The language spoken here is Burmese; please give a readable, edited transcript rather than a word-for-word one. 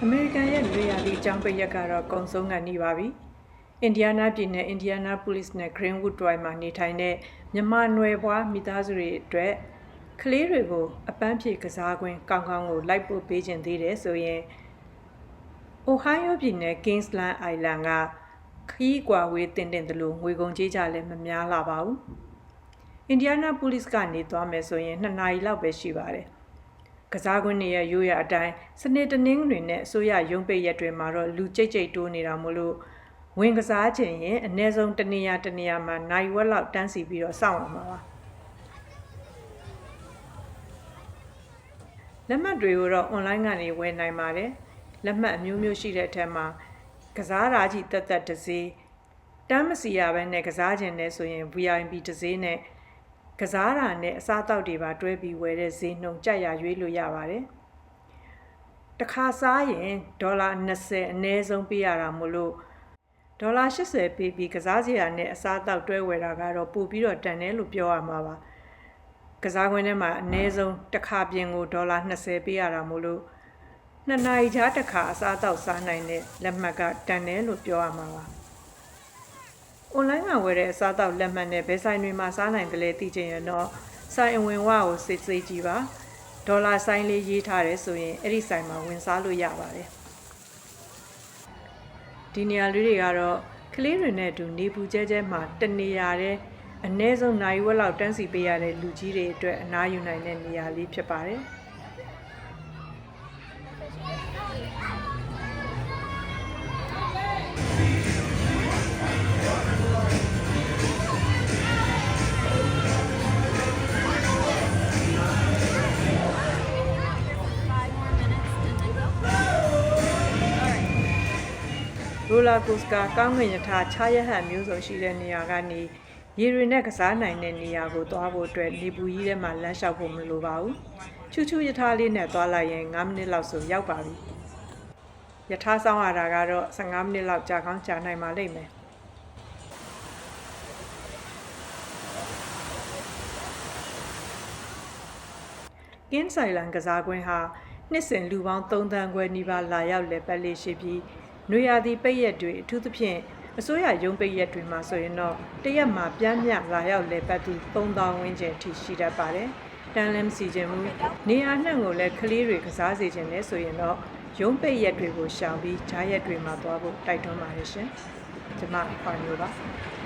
အမေရိကန်ရဲ့လူရသည်အကြောင်းပိတ်ရက်ကတော့ကုံဆုံးကန်နေပါပြီ။အင်ဒီယားနားပြည်နယ်အင်ဒီယားနားပိုလိစ်နဲ့ဂရင်းဝုဒ်ဒွိုင်မှာနေထိုင်တဲ့မြန်မာနွယ်ဖွားမိသားစုတွေအတွက်ကလေးတွေကိုအပန်းဖြေကစားကွင်းကောင်းကောင်းကိုလိုက်ပို့ပေးခြင်းသေးတယ်ဆိုရင်အိုဟိုင်းယိုပြည်နယ်ကင်းစ်လန်အိုင်လန်ကခီးကွာဝေးတင်တယ်လို့ငွေကုန်ကြေးကြလည်းမများလာပါဘူး။အင်ဒီယားနားပိုလိစ်ကနေသွားမယ်ဆိုရင်2 နာရီလောက်ပဲရှိပါတယ်။ကစားကွင်းရဲ့ရိုးရာအတိုင်းစနေတနင်္ဂနွေနဲ့အစိုးရရုံးပိတ်ရက်တွေမှာတော့လူကြိတ်တိုးနေတာမို့လို့ဝင်ကစားခြင်းရင်အနည်းဆုံးတနေရာမှာနိုင်ဝက်လောက်တန်းစီပြီးတော့စောင့်ရမှာပါလက်မှတ်တွေကိုတော့ online ကနေဝယ်နိုင်ပါတယ်လက်မှတ်အမျိုးမျိုးရှိတဲ့အထက်မှာကစားတာကြီးတက်တစ်စေးတန်းမစီရဘဲနဲ့ကစားခြင်းနဲ့ဆိုရင် VIP တစ်စေးနဲ့ကစားတာနဲ့အစားအသောက်တွေပါတွဲပြီးဝယ်တဲ့ဈေးနှုန်းကြိုက်ရရွေးလို့ရပါတယ်။တစ်ခါစားရင်ဒေါ်လာ20အနည်းဆုံးပေးရတာမို့လို့ဒေါ်လာ80ပေးပြီးကစားစရာနဲ့အစားအသောက်တွဲဝယ်တာကတော့ပို့ပြီးတော့တန်တယ်လို့ပြောရမှာပါ။ကစားကွင်းထဲမှာအနည်းဆုံးတစ်ခါပြင်ကိုဒေါ်လာ20ပေးရတာမို့လို့2 နာရီခြားတစ်ခါအစားအသောက်စားနိုင်တဲ့လက်မှတ်ကတန်တယ်လို့ပြောရမှာပါ။ online ကဝယ်တဲ့အစားအသောက်လက်မှတ်နဲ့ဘယ်ဆိုင်တွေမှာစားနိုင်တယ်လဲသိချင်ရင်တော့ဆိုင်အဝင်ဝကိုစစ်ဆေးကြည့်ပါဒေါ်လာဆိုင်လေးရေးထားတယ်ဆိုရင်အဲ့ဒီဆိုင်မှာဝင်စားလို့ရပါတယ်ဒီနေရာလေးတွေကတော့ကလေးတွေနဲ့အတူနေပူကျဲမှာတနေရာတဲ့အနည်းဆုံးနိုင်ဝက်လောက်တန်းစီပေးရတဲ့လူကြီးတွေအတွက်အနားယူနိုင်တဲ့နေရာလေးဖြစ်ပါတယ်ရိုလာကိုစတာကောင်းကင်ယထာခြားရဟတ်မျိုးစုံရှိတဲ့နေရာကနေရေတွေနဲ့ကစားနိုင်တဲ့နေရာကိုသွားဖို့အတွက်နေပူကြီးထဲမှာလမ်းလျှောက်ဖို့မလိုပါဘူးချူချူယထာလေးနဲ့သွားလိုက်ရင်9 မိနစ်လောက်ဆိုရောက်ပါပြီယထာဆောင်ရတာကတော့15 မိနစ်လောက်ကြာကောင်းကြာနိုင်ပါလိမ့်မယ်ကင်းဆိုင်လန်ကစားကွင်းဟာနှစ်စဉ်လူပေါင်း3 သန်းခွဲနီးပါးလာရောက်လည်ပတ်လေးရှိပြီးနွေရာသီပိတ်ရက်တွေအထူးသဖြင့်အစိုးရရုံးပိတ်ရက်တွေမှာဆိုရင်တော့တရက်မှာပြင်းပြလာရောက်လည်ပတ်သူ3000ဝန်းကျင်ထိရှိတတ်ပါတယ်။တန်လမ်းစီခြင်းမူနေရာနှံ့ကိုလည်းကလေးတွေကစားစေခြင်းလဲဆိုရင်တော့ရုံးပိတ်ရက်တွေကိုရှောင်ပြီးဂျားရက်တွေမှာသွားဖို့တိုက်တွန်းပါတယ်ရှင်။ကျွန်မခွန်မျိုးပါ။